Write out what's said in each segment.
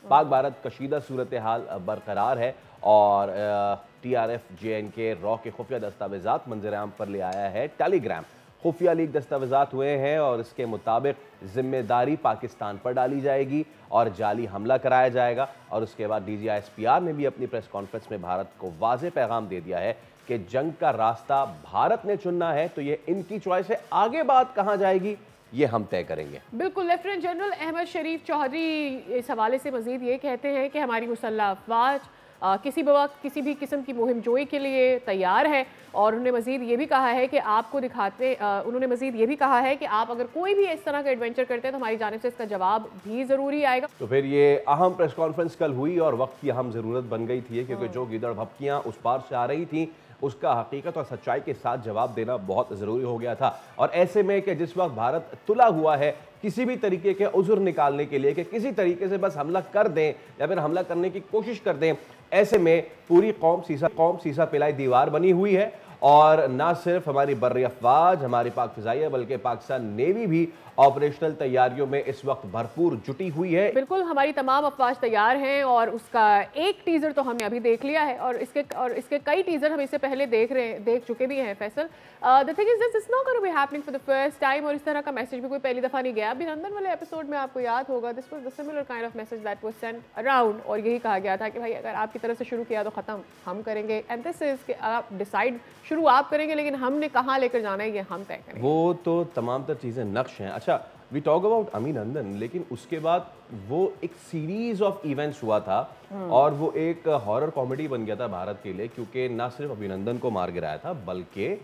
पाक भारत कशीदा सूरत हाल बरकरार है और TRF JNK रॉ के खुफिया दस्तावेजात मंजर आम पर ले आया है। टेलीग्राम खुफिया लीक दस्तावेजात हुए हैं और इसके मुताबिक जिम्मेदारी पाकिस्तान पर डाली जाएगी और जाली हमला कराया जाएगा। और उसके बाद DGISPR ने भी अपनी प्रेस कॉन्फ्रेंस में भारत को वाज़ेह पैगाम दे दिया है कि जंग का रास्ता भारत ने चुनना है, तो ये इनकी चॉइस है, आगे बात कहां जाएगी ये हम तय करेंगे। बिल्कुल। लेफ्टिनेंट जनरल अहमद शरीफ चौधरी इस हवाले से मजीद ये कहते हैं कि हमारी मुसल्लह अफवाज किसी वक्त किसी भी किस्म की मुहिम जोई के लिए तैयार है और उन्होंने मजीद ये भी कहा है कि आपको उन्होंने मजीद ये भी कहा है कि आप अगर कोई भी इस तरह का एडवेंचर करते हैं तो हमारी जानिब से इसका जवाब भी ज़रूरी आएगा। तो फिर ये अहम प्रेस कॉन्फ्रेंस कल हुई और वक्त की अहम ज़रूरत बन गई थी, क्योंकि जो गिदड़ भपकियाँ उस पार से आ रही थी उसका हकीकत और सच्चाई के साथ जवाब देना बहुत ज़रूरी हो गया था। और ऐसे में कि जिस वक्त भारत तुला हुआ है किसी भी तरीके के उज़ुर निकालने के लिए कि किसी तरीके से बस हमला कर दें या फिर हमला करने की कोशिश कर दें, ऐसे में पूरी कौम सीसा पिलाई दीवार बनी हुई है। और ना सिर्फ हमारी बर्री अफवाज, हमारी पाक फ़िज़ाइया, बल्कि पाकिस्तान नेवी भी ऑपरेशनल तैयारियों में इस वक्त भरपूर जुटी हुई है। बिल्कुल, हमारी तमाम अफवाज तैयार हैं और उसका एक टीज़र तो हमने अभी देख लिया है और इसके कई टीज़र हम इससे पहले देख चुके भी हैं। Faisal, the thing is this is not going to be happening for the first time और इस तरह का मैसेज भी कोई पहली दफ़ा नहीं गया। अभिनंदन वाले एपिसोड में आपको याद होगा, this was the similar kind of message that was sent around और यही कहा गया था कि भाई अगर आपकी तरफ से शुरू किया तो ख़त्म हम करेंगे। एंड दिस इज कि आप डिसाइड शुरू आप करेंगे लेकिन हमने कहाँ लेकर जाना है ये हम तय करेंगे। वो तो तमाम तर चीज़ें नक्श हैं। अच्छा, वी टॉक अबाउट अभिनंदन, लेकिन उसके बाद वो एक सीरीज ऑफ इवेंट्स हुआ था और वो एक हॉरर कॉमेडी बन गया था भारत के लिए, क्योंकि ना सिर्फ अभिनंदन को मार गिराया था बल्कि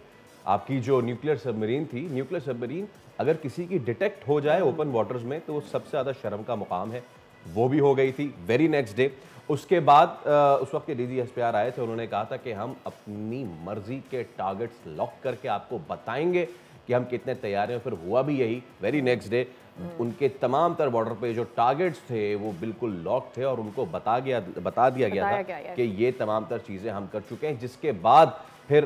आपकी जो न्यूक्लियर सबमरीन थी, न्यूक्लियर सबमरीन अगर किसी की डिटेक्ट हो जाए ओपन वाटर्स में तो वो सबसे ज़्यादा शर्म का मुकाम है, वो भी हो गई थी वेरी नेक्स्ट डे। उसके बाद उस वक्त के DGISPR आए थे, उन्होंने कहा था कि हम अपनी मर्जी के टारगेट्स लॉक करके आपको बताएंगे कि हम कितने तैयार हैं। फिर हुआ भी यही, वेरी नेक्स्ट डे उनके तमाम तर बॉर्डर पे जो टारगेट्स थे वो बिल्कुल लॉक थे और उनको बता दिया गया था कि ये तमाम तर चीज़ें हम कर चुके हैं। जिसके बाद फिर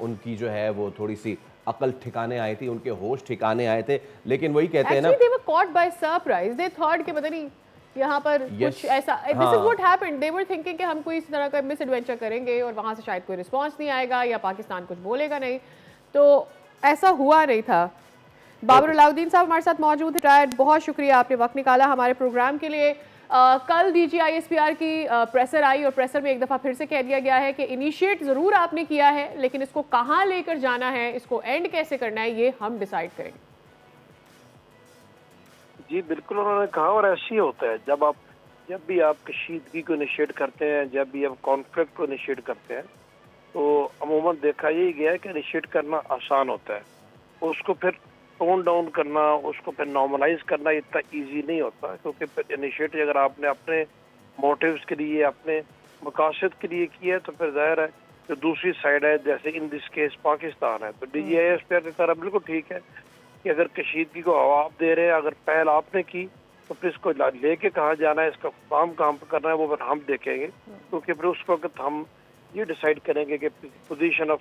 उनकी जो है वो थोड़ी सी अकल ठिकाने आई थी, उनके होश ठिकाने आए थे। लेकिन वही कहते हैं ना, they were caught by surprise, they thought कि पता नहीं यहाँ पर कुछ ऐसा, this is what happened, they were thinking कि हम कोई इस तरह का मिस एडवेंचर करेंगे और वहाँ से शायद कोई रिस्पॉन्स नहीं आएगा या पाकिस्तान कुछ बोलेगा नहीं, तो ऐसा हुआ नहीं था। बाबर अलाउद्दीन साहब हमारे साथ मौजूद हैं, बहुत शुक्रिया आपने वक्त निकाला हमारे प्रोग्राम के लिए। कल DGISPR की प्रेसर आई और प्रेसर में एक दफ़ा फिर से कह दिया गया है कि इनिशिएट ज़रूर आपने किया है लेकिन इसको कहाँ लेकर जाना है, इसको एंड कैसे करना है, ये हम डिसाइड करेंगे। जी बिल्कुल, उन्होंने कहा और ऐसे ही होता है। जब भी आप कशीदगी को इनिशिएट करते हैं, जब भी आप कॉन्फ्लिक्ट को इनिशिएट करते हैं, तो अमूमन देखा यही गया है कि इनिशिएट करना आसान होता है, उसको फिर टोन डाउन करना, उसको फिर नॉर्मलाइज करना इतना इजी नहीं होता है। क्योंकि फिर इनिशिएट अगर आपने अपने मोटिव्स के लिए, अपने मकासद के लिए किया है तो फिर जाहिर है जो दूसरी साइड है, जैसे इन दिस केस पाकिस्तान है, तो DGISPR की तरह बिल्कुल ठीक है कि अगर कशीदगी को आप दे रहे हैं, अगर पहल आपने की तो फिर इसको लेके कहाँ जाना है, इसका काम कहाँ पर करना है, वो फिर हम देखेंगे। क्योंकि फिर उस वक्त हम ये डिसाइड करेंगे कि पोजीशन ऑफ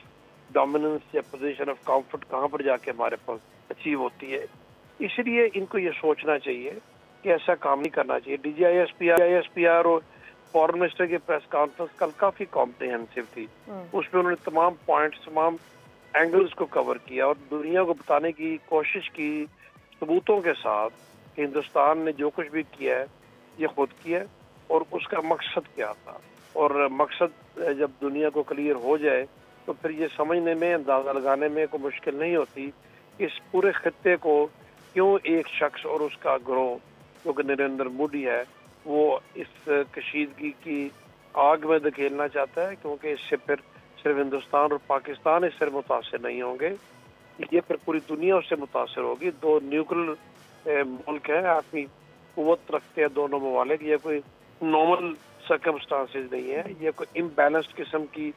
डोमिनेंस या पोजीशन ऑफ कंफर्ट कहाँ पर जाके हमारे पास अचीव होती है। इसलिए इनको ये सोचना चाहिए कि ऐसा काम नहीं करना चाहिए। DGISPR और फॉरेन मिनिस्टर की प्रेस कॉन्फ्रेंस कल काफ़ी कॉम्प्रिहेंसिव थी, उसमें उन्होंने तमाम पॉइंट्स, तमाम एंगल्स को कवर किया और दुनिया को बताने की कोशिश की सबूतों के साथ कि हिंदुस्तान ने जो कुछ भी किया है ये खुद किया है और उसका मकसद क्या था। और मकसद जब दुनिया को क्लियर हो जाए तो फिर ये समझने में, अंदाज़ा लगाने में कोई मुश्किल नहीं होती कि इस पूरे खत्ते को क्यों एक शख्स और उसका ग्रोह जो कि नरेंद्र मोदी है वो इस कशीदगी की आग में धकेलना चाहता है। क्योंकि इससे फिर सिर्फ हिंदुस्तान और पाकिस्तान इससे मुतासर नहीं होंगे, ये फिर पूरी दुनिया उससे मुतासर होगी। दो न्यूक्लियर मुल्क हैं, अपनी कुव्वत रखते हैं दोनों ममालिक, ये कोई नॉर्मल सर्कमस्टांसेस नहीं है, ये कोई इम्बैलेंस्ड किस्म की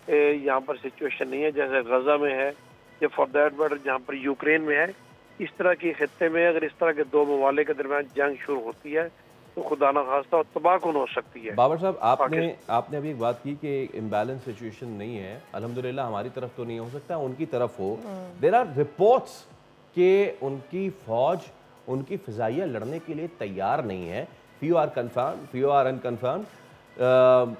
यहाँ पर सिचुएशन नहीं है जैसे गजा में है या फॉर दैट मैटर जहाँ पर यूक्रेन में है। इस तरह के खत्ते में अगर इस तरह के दो ममालिक के दरमियान जंग शुरू होती है तो खुदा न खास्ता और तबाहकुन हो सकती है। बाबर साहब, आपने अभी एक बात की कि इम्बैलेंस सिचुएशन नहीं है, अल्हम्दुलिल्लाह हमारी तरफ तो नहीं हो सकता, उनकी तरफ हो। देयर आर रिपोर्ट्स कि उनकी फौज, उनकी फ़िज़ाइया लड़ने के लिए तैयार नहीं है। few are confirmed, few are unconfirmed.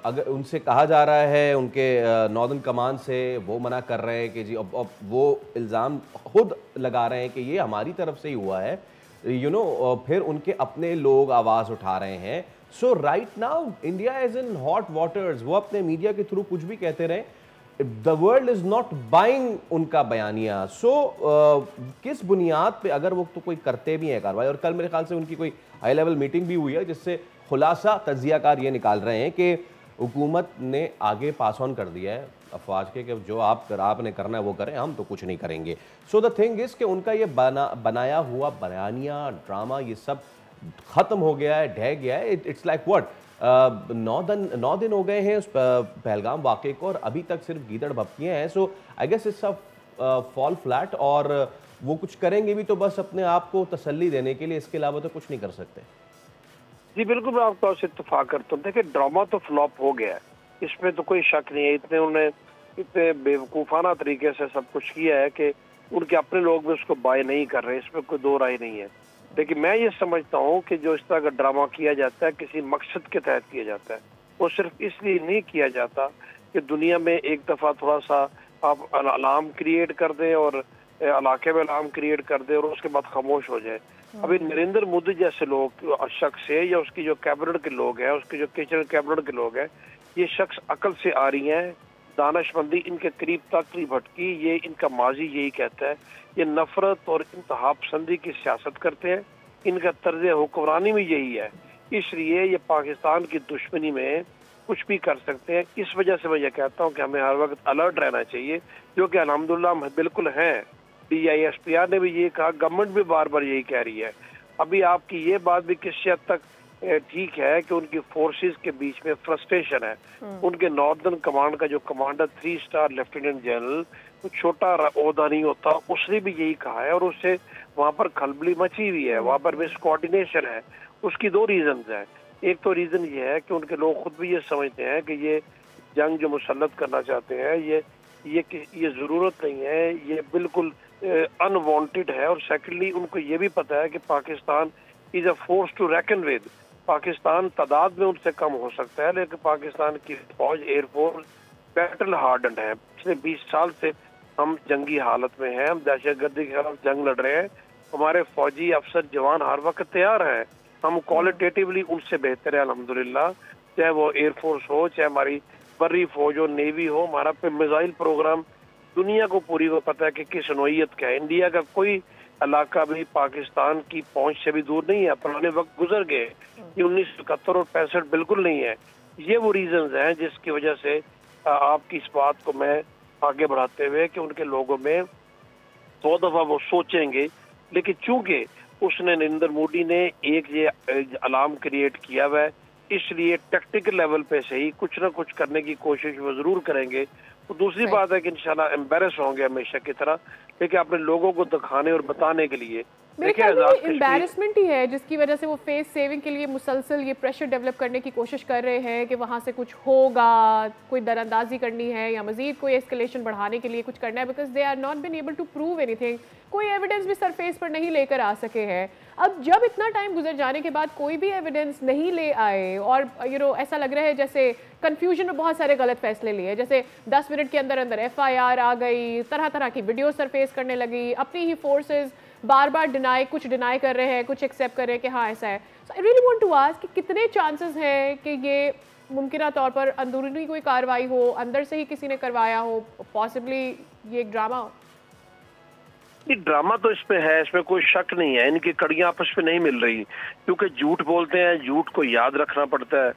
अगर उनसे कहा जा रहा है, उनके नॉर्दर्न कमान से वो मना कर रहे हैं कि जी अब वो इल्ज़ाम खुद लगा रहे हैं कि ये हमारी तरफ से ही हुआ है, फिर उनके अपने लोग आवाज़ उठा रहे हैं. So right now India is in hot waters. वो अपने मीडिया के थ्रू कुछ भी कहते रहे, the world is not buying उनका बयानिया. सो किस बुनियाद पे, अगर वो तो कोई करते भी हैं कार्रवाई, और कल मेरे ख्याल से उनकी कोई हाई लेवल मीटिंग भी हुई है जिससे खुलासा तज्जियाकार ये निकाल रहे हैं कि हुकूमत ने आगे पास ऑन कर दिया है अफवाज के कि जो आपने करना है वो करें, हम तो कुछ नहीं करेंगे. सो द थिंग इज कि उनका ये बनाया हुआ बयानिया, ड्रामा, ये सब खत्म हो गया है, ढह गया है. इट्स लाइक व्हाट, 9 दिन हो गए हैं उस पहलगाम वाक़े को और अभी तक सिर्फ गीदड़ भपकियाँ हैं. So I guess it's a fall flat, और वो कुछ करेंगे भी तो बस अपने आप को तसल्ली देने के लिए, इसके अलावा तो कुछ नहीं कर सकते. जी बिल्कुल, मैं आपको उससे इत्तेफाक करता हूँ. देखिए, ड्रामा तो फ्लॉप हो गया है, इसमें तो कोई शक नहीं है. इतने बेवकूफ़ाना तरीके से सब कुछ किया है कि उनके अपने लोग भी उसको बाय नहीं कर रहे, इसमें कोई दो राय नहीं है. लेकिन मैं ये समझता हूँ कि जो इस तरह का ड्रामा किया जाता है किसी मकसद के तहत किया जाता है. वो सिर्फ इसलिए नहीं किया जाता कि दुनिया में एक दफ़ा थोड़ा सा आप अलार्म क्रिएट कर दें और इलाके में अलार्म क्रिएट कर दें और उसके बाद खामोश हो जाए. अभी नरेंद्र मोदी जैसे लोग, शख्स है, या उसकी जो कैबिनेट के लोग हैं, उसके जो किचन कैबिनेट के लोग हैं, ये शख्स अकल से आ रही हैं, दानशमंदी इनके करीब तक नहीं भटकी. ये इनका माजी यही कहता है. ये नफरत और इंतहा पसंदी की सियासत करते हैं, इनका तर्ज हुक्मरानी में यही है. इसलिए ये पाकिस्तान की दुश्मनी में कुछ भी कर सकते हैं. इस वजह से मैं ये कहता हूँ कि हमें हर वक्त अलर्ट रहना चाहिए, जो कि अल्हम्दुलिल्लाह हम बिल्कुल हैं. DISPR ने भी ये कहा, गवर्नमेंट भी बार बार यही कह रही है. अभी आपकी ये बात भी किसी हद तक ठीक है कि उनकी फोर्सेस के बीच में फ्रस्ट्रेशन है. उनके नॉर्दर्न कमांड का जो कमांडर 3 स्टार लेफ्टिनेंट जनरल, वो छोटा ओहदा नहीं होता, उसने भी यही कहा है और उससे वहाँ पर खलबली मची हुई है, वहाँ पर मिस कोऑर्डिनेशन है. उसकी 2 रीजन है. एक तो रीजन ये है कि उनके लोग खुद भी ये समझते हैं कि ये जंग जो मुसल्लत करना चाहते हैं, ये जरूरत नहीं है, ये बिल्कुल अनवांटेड है. और सेकेंडली उनको ये भी पता है कि Pakistan is a force to reckon with. Pakistan तादाद में उनसे कम हो सकता है, लेकिन पाकिस्तान की फौज, एयरफोर्स बैटल हार्डन है. पिछले 20 साल से हम जंगी हालत में हैं, हम दहशतगर्दी के खिलाफ जंग लड़ रहे हैं. हमारे फौजी अफसर जवान हर वक्त तैयार हैं. हम क्वालिटेटिवली उनसे बेहतर है अल्हम्दुलिल्लाह. चाहे वो एयरफोर्स हो, चाहे हमारी बर्री फौज हो, नेवी हो. हमारा पे मिसाइल प्रोग्राम दुनिया को पूरी को पता है कि किस नोयत का है. इंडिया का कोई इलाका भी पाकिस्तान की पहुंच से भी दूर नहीं है. पुराने वक्त गुजर गए. ये 1971 और 65 बिल्कुल नहीं है. ये वो रीजंस हैं जिसकी वजह से आपकी इस बात को मैं आगे बढ़ाते हुए कि उनके लोगों में 100 दफा वो सोचेंगे. लेकिन चूंकि उसने, नरेंद्र मोदी ने एक ये अलार्म क्रिएट किया हुआ है, इसलिए टैक्टिकल लेवल पे से ही कुछ ना कुछ करने की कोशिश वो जरूर करेंगे. तो दूसरी बात है कि इंशाल्लाह एम्बेरस होंगे हमेशा की तरह, लेकिन अपने लोगों को दिखाने और बताने के लिए. मेरे ख्याल में एम्बैरेसमेंट ही है जिसकी वजह से वो फेस सेविंग के लिए मुसलसल ये प्रेशर डेवलप करने की कोशिश कर रहे हैं कि वहाँ से कुछ होगा, कोई दरअंदाजी करनी है या मजीद कोई एस्केलेशन बढ़ाने के लिए कुछ करना है, because they are not been able to prove anything. कोई एविडेंस भी सरफेस पर नहीं लेकर आ सके हैं. अब जब इतना टाइम गुजर जाने के बाद कोई भी एविडेंस नहीं ले आए और ऐसा लग रहा है जैसे कंफ्यूजन में बहुत सारे गलत फैसले लिए, जैसे 10 मिनट के अंदर अंदर FIR आ गई, तरह तरह की वीडियो सरफेस करने लगी, अपनी ही फोर्सेस बार बार कुछ डिनाई कर रहे हैं, कुछ एक्सेप्ट कर रहे हैं कि हाँ ऐसा है. So I really want to ask कि कितने चांसेस हैं कि ये मुमकिन तौर पर अंदरूनी कोई कार्रवाई हो, अंदर से ही किसी ने करवाया हो, पॉसिबली ये एक ड्रामा हो. ड्रामा तो इसमें है, इसमें कोई शक नहीं है. इनकी कड़ियां आपस में नहीं मिल रही, क्योंकि झूठ बोलते हैं, झूठ को याद रखना पड़ता है.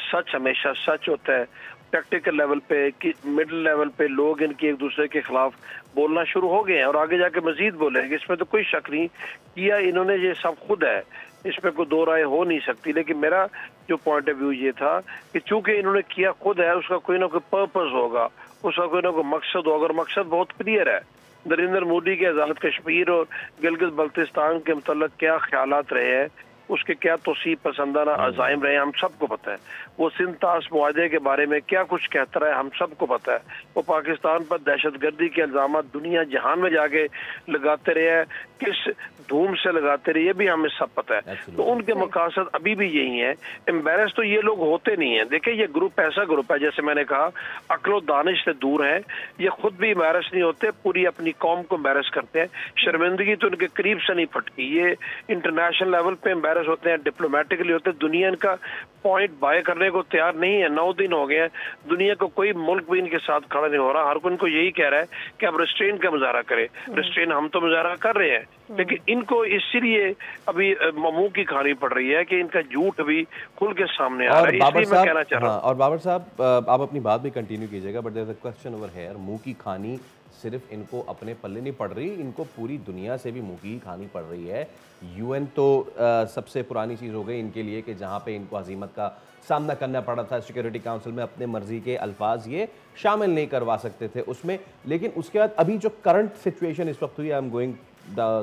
सच हमेशा सच होता है. टैक्टिकल लेवल पे कि मिडिल लेवल पे लोग इनके एक दूसरे के खिलाफ बोलना शुरू हो गए हैं और आगे जाके मजीद बोलेंगे. इसमें तो कोई शक नहीं. किया इन्होंने ये सब खुद है, इसमें कोई दो राय हो नहीं सकती. लेकिन मेरा जो पॉइंट ऑफ व्यू ये था कि चूंकि इन्होंने किया खुद है, उसका कोई ना कोई पर्पस होगा, उसका कोई ना कोई मकसद होगा. और मकसद बहुत क्लियर है. नरेंद्र मोदी के आज़ाद कश्मीर और गिलगित बल्तिस्तान के मतलब क्या ख्यालात रहे हैं, उसके क्या तोसीब पसंदाना अज़ाइम रहे, हम सबको पता है. वो सिंध ताश मुआहदे के बारे में क्या कुछ कहता रहा है, हम सबको पता है. वो पाकिस्तान पर दहशतगर्दी के इल्ज़ाम दुनिया जहान में जाके लगाते रहे हैं. किस धूम से लगाते रहे, ये भी हमें सब पता है। तो उनके मकासद अभी भी यही है। एम्बेरस तो ये लोग होते नहीं है। देखिए ये ग्रुप ऐसा ग्रुप है, जैसे मैंने कहा, अक्लो दानिश से दूर है। ये खुद भी एम्बेरस नहीं होते, पूरी अपनी कौम को एम्बेरस करते हैं। शर्मिंदगी तो उनके करीब से नहीं फटकी। ये इंटरनेशनल लेवल पे एम्बेरस होते हैं, डिप्लोमेटिकली होते हैं। दुनिया इनका पॉइंट बाय करने को तैयार नहीं है। 9 दिन हो गए हैं, दुनिया को कोई मुल्क भी इनके साथ खड़ा नहीं हो रहा। हर कोई इनको यही कह रहा है कि अब रिस्ट्रेन का मुजाहरा करें। रिस्ट्रेन हम तो मुजाहरा कर रहे हैं, लेकिन इनको इसलिए अभी मुंह की खानी पड़ रही है कि इनका झूठ भी खुल के सामने आ रहा है। इसलिए मैं कहना चाह रहा हूँ। और बाबर साहब, आप अपनी बात भी कंटिन्यू कीजिएगा, but there is a question over here. मुंह की खानी सिर्फ इनको अपने पल्ले नहीं पड़ रही, इनको पूरी दुनिया से भी मुंह की खानी पड़ रही है। यूएन तो सबसे पुरानी चीज़ हो गई इनके लिए कि जहाँ पे इनको हजीमत का सामना करना पड़ा था। सिक्योरिटी काउंसिल में अपने मर्जी के अल्फाज ये शामिल नहीं करवा सकते थे उसमें। लेकिन उसके बाद अभी जो करंट सिचुएशन इस वक्त हुई, I am going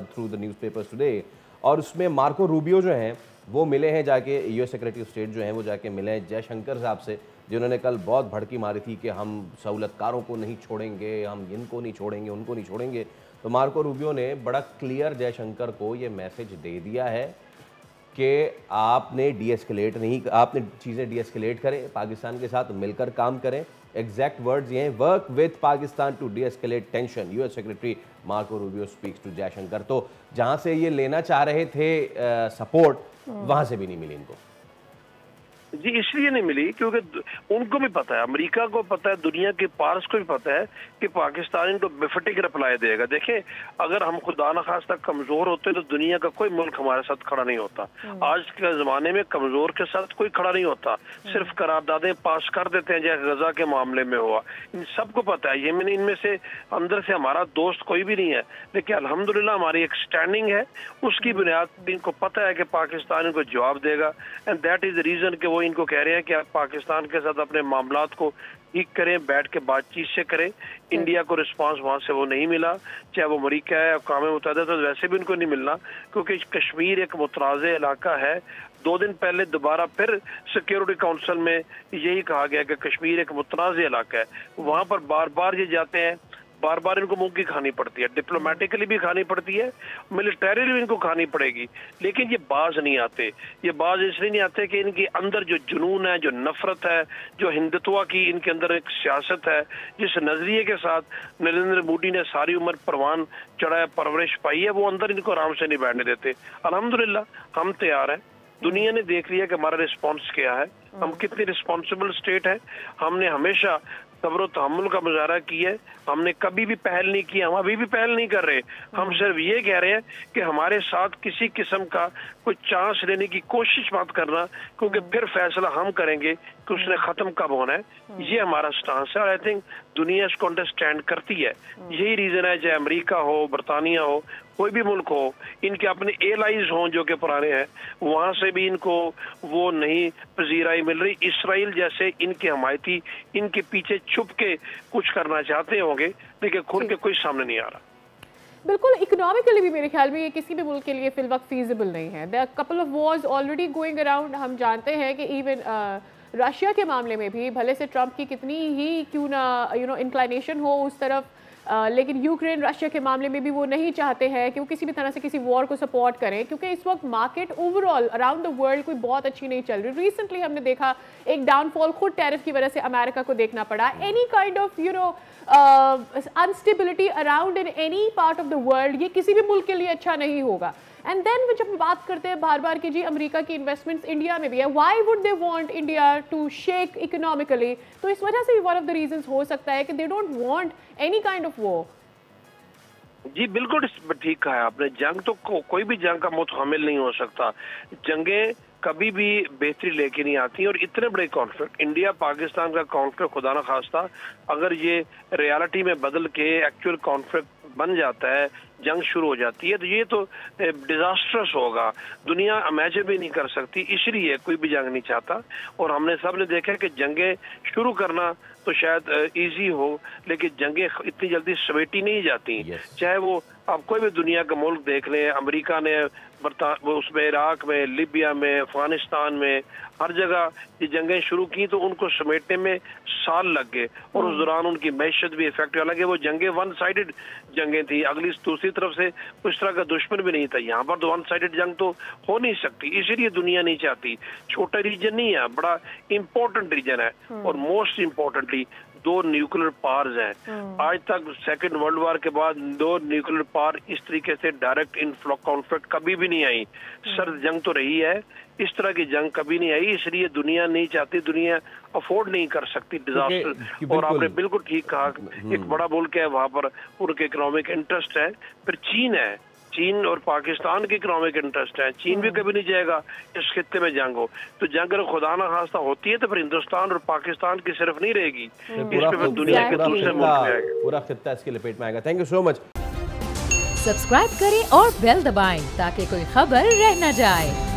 through the newspapers today, और उसमें मार्को रूबियो जो हैं वो मिले हैं जाके, यूएस सेक्रेटरी ऑफ स्टेट जो हैं वो जाके मिले हैं जयशंकर साहब से, जिन्होंने कल बहुत भड़की मारी थी कि हम सहूलतकारों को नहीं छोड़ेंगे, हम इनको नहीं छोड़ेंगे, उनको नहीं छोड़ेंगे। तो मार्को रूबियो ने बड़ा क्लियर जयशंकर को ये मैसेज दे दिया है कि आपने डीएस्केलेट नहीं, आपने चीज़ें डीएस्केलेट करें, पाकिस्तान के साथ मिलकर काम करें। एग्जैक्ट वर्ड्स ये हैं, work with Pakistan to deescalate tension, US secretary Marco Rubio speaks to Jaishankar. तो जहाँ से ये लेना चाह रहे थे सपोर्ट, वहाँ से भी नहीं मिली इनको। जी इसलिए नहीं मिली क्योंकि उनको भी पता है, अमेरिका को पता है, दुनिया के पार्स को भी पता है कि पाकिस्तान इनको बेफटिक रिप्लाई देगा। देखें, अगर हम खुदा न खास्ता कमजोर होते तो दुनिया का कोई मुल्क हमारे साथ खड़ा नहीं होता। आज के जमाने में कमजोर के साथ कोई खड़ा नहीं होता, सिर्फ करारदादें पास कर देते हैं, जैसे गजा के मामले में हुआ। इन सबको पता है। ये मैंने इनमें से अंदर से हमारा दोस्त कोई भी नहीं है, लेकिन अल्हम्दुलिल्लाह हमारी एक स्टैंडिंग है, उसकी बुनियाद पर इनको पता है कि पाकिस्तान इनको जवाब देगा। And that is the reason कि वो इनको कह रहे हैं कि आप पाकिस्तान के साथ अपने मामलात को ठीक करें, बैठ के बातचीत से करें। इंडिया को रिस्पांस वहां से वो नहीं मिला, चाहे वो अमेरिका है, अक़वाम मुत्तहिदा, तो वैसे भी उनको नहीं मिलना, क्योंकि कश्मीर एक मुतराज़े इलाका है। 2 दिन पहले दोबारा फिर सिक्योरिटी काउंसिल में यही कहा गया कि कश्मीर एक मुतराज़े इलाका है। वहां पर बार बार ये जाते हैं, बार बार इनको मुंह की खानी पड़ती है, डिप्लोमेटिकली भी खानी पड़ती है, मिलिटरीली भी इनको खानी पड़ेगी, लेकिन ये बाज नहीं आते। ये बाज इसलिए नहीं आते कि इनके अंदर जो जुनून है, जो नफरत है, जो हिंदुत्व की इनके अंदर एक सियासत है, जिस नजरिए के साथ नरेंद्र मोदी ने सारी उम्र परवान चढ़ाया, परवरिश पाई है, वो अंदर इनको आराम से नहीं बैठने देते। अल्हम्दुलिल्लाह हम तैयार हैं। दुनिया ने देख लिया कि हमारा रिस्पॉन्स क्या है, हम कितनी रिस्पॉन्सिबल स्टेट है। हमने हमेशा सब्र तहम्मुल का मुजाहरा किया है, हमने कभी भी पहल नहीं की, हम अभी भी पहल नहीं कर रहे। हम सिर्फ ये कह रहे हैं कि हमारे साथ किसी किस्म का कोई चांस लेने की कोशिश मत करना, क्योंकि फिर फैसला हम करेंगे कि उसने खत्म कब होना है। ये हमारा स्टांस है और आई थिंक दुनिया इसको अंडरस्टैंड करती है। यही रीजन है, चाहे अमेरिका हो, बरतानिया हो, कोई भी मुल्क हो, इनके अपने एलाइज हों जो कि पुराने हैं, वहां से भी इनको वो नहीं पजीराई मिल रही। इसराइल जैसे इनके हमायती इनके पीछे छुप के कुछ करना चाहते होंगे, लेकिन खुल के कोई सामने नहीं आ रहा। बिल्कुल, इकोनॉमिकली भी मेरे ख्याल में ये किसी भी मुल्क के लिए फिल वक्त फीजिबल नहीं है। There are couple of wars already going around. हम जानते हैं कि इवन रशिया के मामले में भी भले से ट्रंप की कितनी ही क्यों ना इंक्लाइनेशन हो उस तरफ, लेकिन यूक्रेन रशिया के मामले में भी वो नहीं चाहते हैं कि वो किसी भी तरह से किसी वॉर को सपोर्ट करें, क्योंकि इस वक्त market overall around the world कोई बहुत अच्छी नहीं चल रही। रिसेंटली हमने देखा एक डाउनफॉल खुद टैरिफ की वजह से अमेरिका को देखना पड़ा। Any kind of instability around in any part of the world, ये किसी भी मुल्क के लिए अच्छा नहीं होगा। एंड देन जब हम बात करते हैं बार बार कि जी अमेरिका की इन्वेस्टमेंट्स इंडिया में भी है, why would they want India to shake economically? तो इस वजह से भी वन ऑफ द रीजंस हो सकता है कि they don't want any kind of war. जी बिल्कुल ठीक कहा है आपने। जंग तो कोई भी जंग का मुतहमिल नहीं हो सकता। जंगें कभी भी बेहतरी लेके नहीं आती, और इतने बड़े कॉन्फ्लिक्ट, इंडिया पाकिस्तान का कॉन्फ्लिक्ट खुदा न खास्ता अगर ये रियलिटी में बदल के एक्चुअल कॉन्फ्लिक्ट बन जाता है, जंग शुरू हो जाती है, तो ये तो डिजास्टर्स होगा। दुनिया इमेजिन भी नहीं कर सकती, इसलिए कोई भी जंग नहीं चाहता। और हमने सब ने देखा कि जंगें शुरू करना तो शायद इजी हो, लेकिन जंगें इतनी जल्दी समेटी नहीं जाती। चाहे वो आप कोई भी दुनिया का मुल्क देख लें, अमेरिका ने उसमें इराक में, लिबिया में, अफगानिस्तान में, हर जगह ये जंगें शुरू की तो उनको समेटने में साल लग गए और उस दौरान उनकी मैशत भी इफेक्ट। हालांकि वो जंगें वन साइडेड जंगें थी, अगली दूसरी तरफ से उस तरह का दुश्मन भी नहीं था। यहाँ पर तो वन साइडेड जंग तो हो नहीं सकती, इसीलिए दुनिया नहीं चाहती। छोटा रीजन नहीं है, बड़ा इंपॉर्टेंट रीजन है और मोस्ट इम्पोर्टेंटली 2 न्यूक्लियर पावर्स हैं। आज तक सेकेंड वर्ल्ड वॉर के बाद 2 न्यूक्लियर पावर इस तरीके से डायरेक्ट इन कॉन्फ्लिक्ट कभी भी नहीं आई। सर्द जंग तो रही है, इस तरह की जंग कभी नहीं आई, इसलिए दुनिया नहीं चाहती, दुनिया अफोर्ड नहीं कर सकती डिजास्टर। और आपने बिल्कुल ठीक कहा, एक बड़ा मुल्क है, वहां पर उनके इकोनॉमिक इंटरेस्ट है। फिर चीन है, चीन और पाकिस्तान के इकोनॉमिक इंटरेस्ट है। चीन भी कभी नहीं जाएगा इस खित्ते में जंग हो, तो जंग अगर खुदा ना खास्ता होती है तो फिर हिंदुस्तान और पाकिस्तान की सिर्फ नहीं रहेगी, इस पे दुनिया के दूसरे मुल्क आएंगे, पूरा खित्ता इसके लपेट में आएगा। Thank you so much. Subscribe करें और बेल दबाएं ताकि कोई खबर रह न जाए।